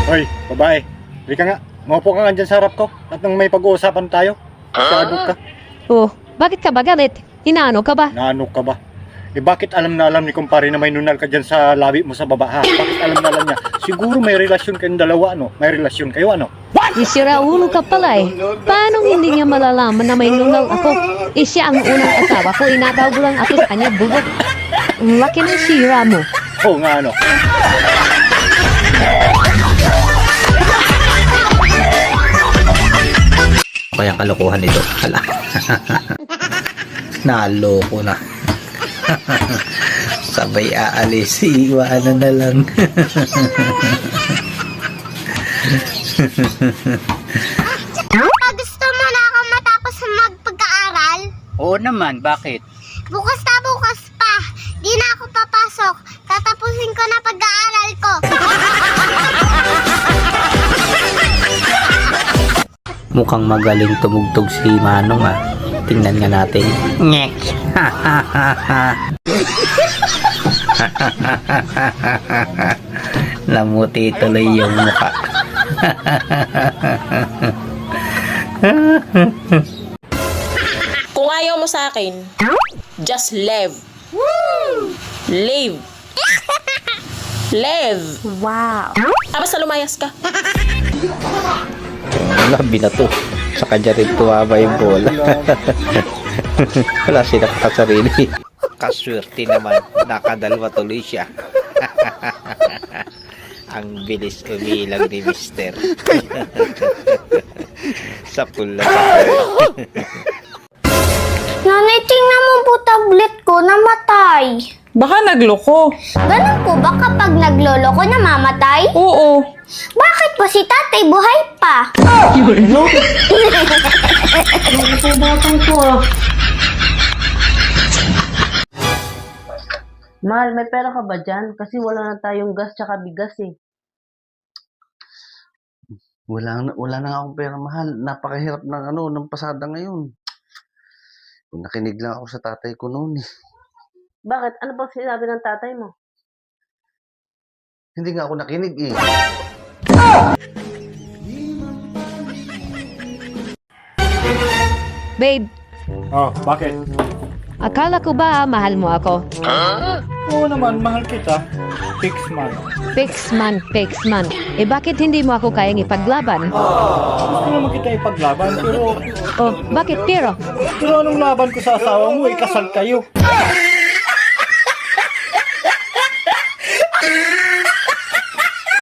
Hoy, babae. Hindi ka nga. Maupo ka nga dyan sa harap ko. At nang may pag-uusapan tayo. Masyado ka. Oh, bakit ka ba galit? Inaano ka ba? Naano ka ba? Eh bakit alam na alam ni kumpare na may nunal ka dyan sa labi mo sa baba ha? Bakit alam na alam niya? Siguro may relasyon kayong dalawa ano? May relasyon kayo ano? Isira ulo ka pala eh. Paano hindi niya malalaman na may nunal ako? Siya ang unang asawa ko, inataw lang ako sa kanya bubot. Ang laki ng sira mo. Oo nga ano? Kaya kalokohan ito. Hala. Naloko na. Sabay aalis, iiwanan na lang. Gusto mo na ako matapos magpag-aaral? Oo naman, bakit? Bukas na bukas pa. Di na ako papasok. Tatapusin ko na pag-aaral ko. Mukhang magaling tumugtog si Manong ah. Tingnan nga natin. Nyek. Namuti tuloy yung mukha. Kung ayaw mo sa akin, just leave. Leave. Leave. Wow. Basta lumayas ka. Wala, binato. Sa kanya rin tumama yung bola. Wala siya nakakasarili. Kaswerte naman. Nakadalwa tuloy siya. Ang bilis umilang ni Mister. Sa pula sa Nanay, tingnan mo po tablet ko, namatay. Baka nagloko. Ganun po ba kapag nagloloko namamatay? Oo. Bakit po si tatay buhay pa? Mahal, may pera ka ba dyan? Kasi wala na tayong gas tsaka bigas eh. Wala na nga akong pera, mahal. Napakahirap ng pasada ngayon. Nakinig lang ako sa tatay ko noon eh. Bakit? Ano bang sinabi ng tatay mo? Hindi nga ako nakinig eh. Babe, Oh, bakit? akala ko ba mahal mo ako? Oo naman, mahal kita. Fix man. Fix man. Eh bakit hindi mo ako kayang ipaglaban? Gusto naman kita ipaglaban, pero Oh, bakit pero? anong laban ko sa asawa mo? Ikasal kayo.